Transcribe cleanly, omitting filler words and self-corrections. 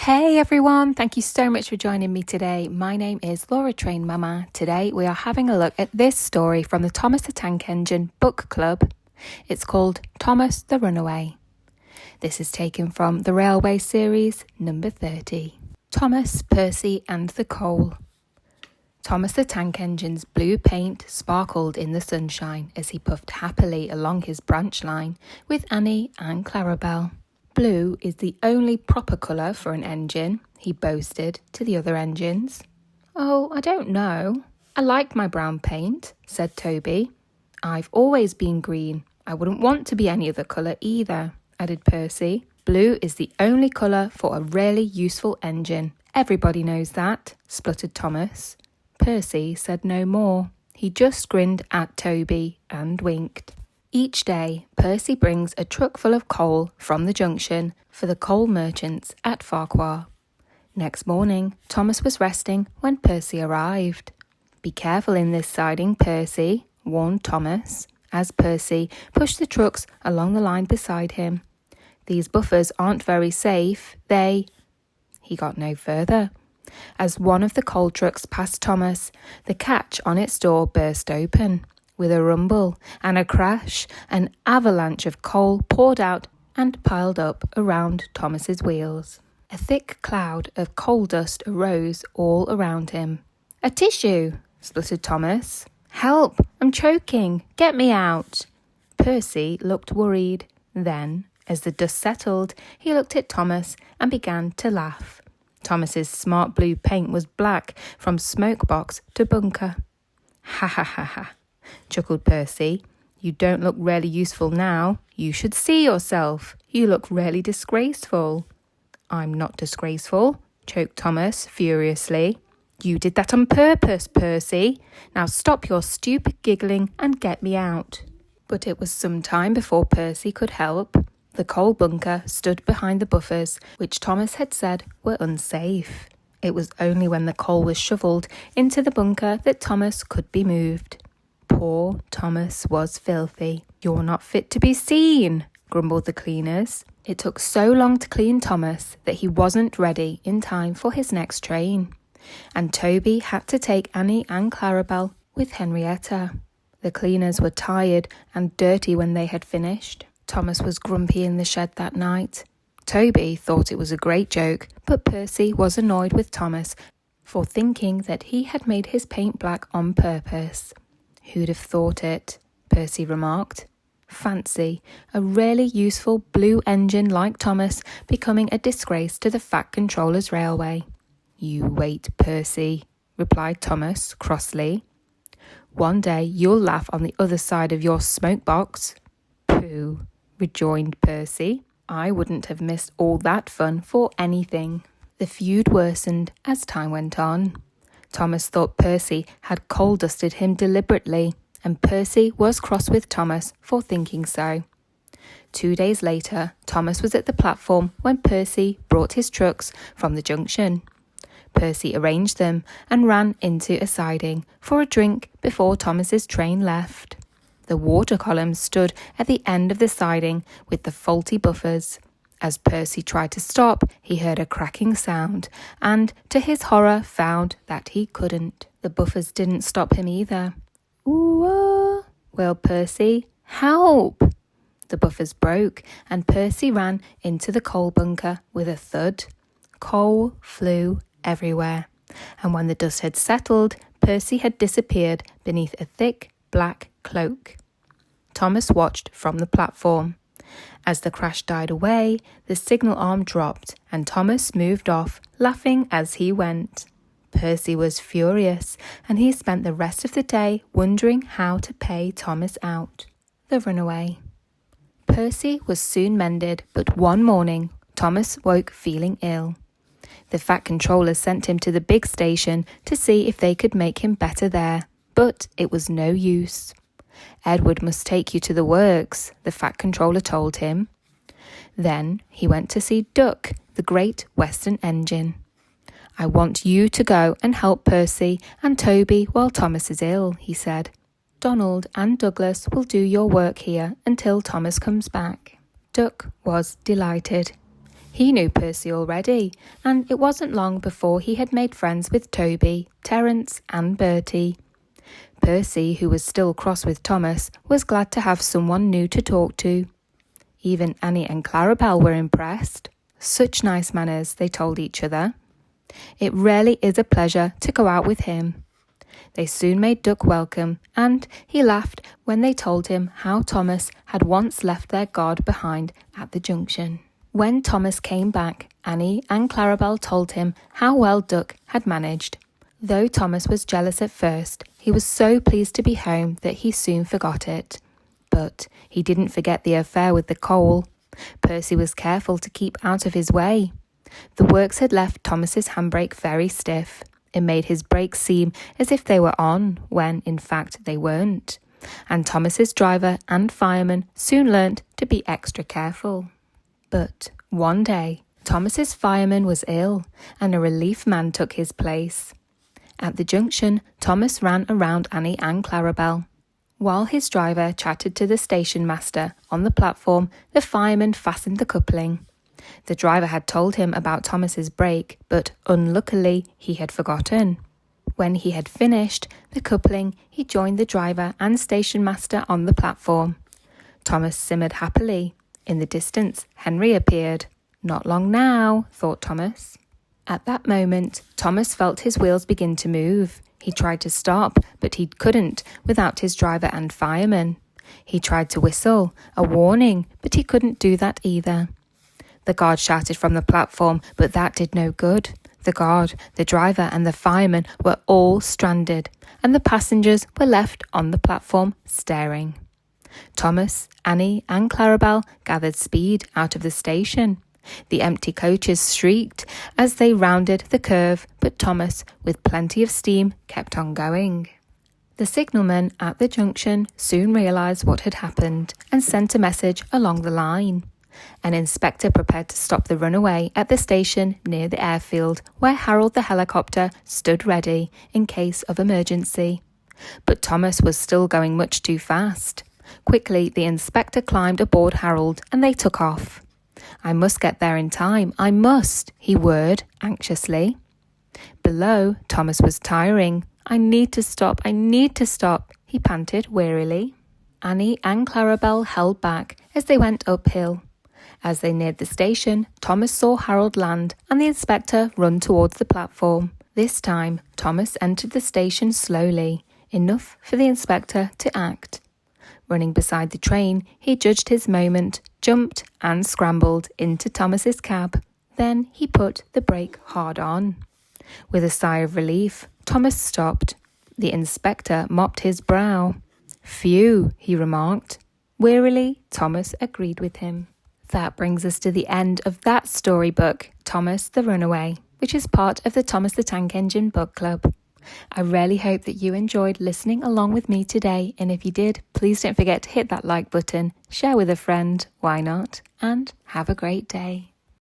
Hey everyone, thank you so much for joining me today. My name is Laura Train Mama. Today we are having a look at this story from the Thomas the Tank Engine book club. It's called Thomas the Runaway. This is taken from the Railway series number 30. Thomas, Percy and the Coal. Thomas the Tank Engine's blue paint sparkled in the sunshine as he puffed happily along his branch line with Annie and Clarabelle. Blue is the only proper colour for an engine, he boasted to the other engines. Oh, I don't know. I like my brown paint, said Toby. I've always been green. I wouldn't want to be any other colour either, added Percy. Blue is the only colour for a really useful engine. Everybody knows that, spluttered Thomas. Percy said no more. He just grinned at Toby and winked. Each day, Percy brings a truck full of coal from the junction for the coal merchants at Farquhar. Next morning, Thomas was resting when Percy arrived. Be careful in this siding, Percy, warned Thomas, as Percy pushed the trucks along the line beside him. These buffers aren't very safe, He got no further. As one of the coal trucks passed Thomas, the catch on its door burst open. With a rumble and a crash, an avalanche of coal poured out and piled up around Thomas's wheels. A thick cloud of coal dust arose all around him. A tissue, spluttered Thomas. Help, I'm choking, get me out. Percy looked worried. Then, as the dust settled, he looked at Thomas and began to laugh. Thomas's smart blue paint was black from smokebox to bunker. Ha ha ha ha, chuckled Percy. You don't look really useful now. You should see yourself. You look really disgraceful. I'm not disgraceful, choked Thomas furiously. You did that on purpose, Percy. Now stop your stupid giggling and get me out. But it was some time before Percy could help. The coal bunker stood behind the buffers, which Thomas had said were unsafe. It was only when the coal was shovelled into the bunker that Thomas could be moved. Poor Thomas was filthy. You're not fit to be seen, grumbled the cleaners. It took so long to clean Thomas that he wasn't ready in time for his next train. And Toby had to take Annie and Clarabelle with Henrietta. The cleaners were tired and dirty when they had finished. Thomas was grumpy in the shed that night. Toby thought it was a great joke, but Percy was annoyed with Thomas for thinking that he had made his paint black on purpose. Who'd have thought it, Percy remarked. Fancy, a really useful blue engine like Thomas becoming a disgrace to the Fat Controller's Railway. You wait, Percy, replied Thomas crossly. One day you'll laugh on the other side of your smoke box. Pooh, rejoined Percy. I wouldn't have missed all that fun for anything. The feud worsened as time went on. Thomas thought Percy had coal dusted him deliberately, and Percy was cross with Thomas for thinking so. 2 days later, Thomas was at the platform when Percy brought his trucks from the junction. Percy arranged them and ran into a siding for a drink before Thomas's train left. The water column stood at the end of the siding with the faulty buffers. As Percy tried to stop, he heard a cracking sound and, to his horror, found that he couldn't. The buffers didn't stop him either. Ooh, wailed Percy. Help! The buffers broke and Percy ran into the coal bunker with a thud. Coal flew everywhere, and when the dust had settled, Percy had disappeared beneath a thick black cloak. Thomas watched from the platform. As the crash died away, the signal arm dropped and Thomas moved off, laughing as he went. Percy was furious and he spent the rest of the day wondering how to pay Thomas out. The Runaway. Percy was soon mended, but one morning Thomas woke feeling ill. The Fat Controller sent him to the big station to see if they could make him better there, but it was no use. Edward must take you to the works, the Fat Controller told him. Then he went to see Duck, the Great Western Engine. I want you to go and help Percy and Toby while Thomas is ill, he said. Donald and Douglas will do your work here until Thomas comes back. Duck was delighted. He knew Percy already, and it wasn't long before he had made friends with Toby, Terence and Bertie. Percy, who was still cross with Thomas, was glad to have someone new to talk to. Even Annie and Clarabel were impressed. Such nice manners, they told each other. It really is a pleasure to go out with him. They soon made Duck welcome, and he laughed when they told him how Thomas had once left their guard behind at the junction. When Thomas came back, Annie and Clarabel told him how well Duck had managed. Though Thomas was jealous at first, he was so pleased to be home that he soon forgot it. But he didn't forget the affair with the coal. Percy was careful to keep out of his way. The works had left Thomas's handbrake very stiff. It made his brakes seem as if they were on, when in fact they weren't. And Thomas's driver and fireman soon learnt to be extra careful. But one day, Thomas's fireman was ill, and a relief man took his place. At the junction, Thomas ran around Annie and Clarabel. While his driver chatted to the station master on the platform, the fireman fastened the coupling. The driver had told him about Thomas's brake, but unluckily he had forgotten. When he had finished the coupling, he joined the driver and station master on the platform. Thomas simmered happily. In the distance, Henry appeared. Not long now, thought Thomas. At that moment, Thomas felt his wheels begin to move. He tried to stop, but he couldn't without his driver and fireman. He tried to whistle, a warning, but he couldn't do that either. The guard shouted from the platform, but that did no good. The guard, the driver and the fireman were all stranded, and the passengers were left on the platform staring. Thomas, Annie and Clarabel gathered speed out of the station. The empty coaches shrieked as they rounded the curve, but Thomas, with plenty of steam, kept on going. The signalman at the junction soon realised what had happened and sent a message along the line. An inspector prepared to stop the runaway at the station near the airfield where Harold the helicopter stood ready in case of emergency. But Thomas was still going much too fast. Quickly, the inspector climbed aboard Harold and they took off. "I must get there in time, I must," he whirred anxiously. Below, Thomas was tiring. I need to stop, he panted wearily. Annie and Clarabel held back as they went uphill. As they neared the station, Thomas saw Harold land and the inspector run towards the platform. This time, Thomas entered the station slowly, enough for the inspector to act. Running beside the train, he judged his moment, jumped and scrambled into Thomas's cab. Then he put the brake hard on. With a sigh of relief, Thomas stopped. The inspector mopped his brow. "Phew," he remarked. Wearily, Thomas agreed with him. That brings us to the end of that storybook, Thomas the Runaway, which is part of the Thomas the Tank Engine book club. I really hope that you enjoyed listening along with me today, and if you did, please don't forget to hit that like button, share with a friend, why not, and have a great day.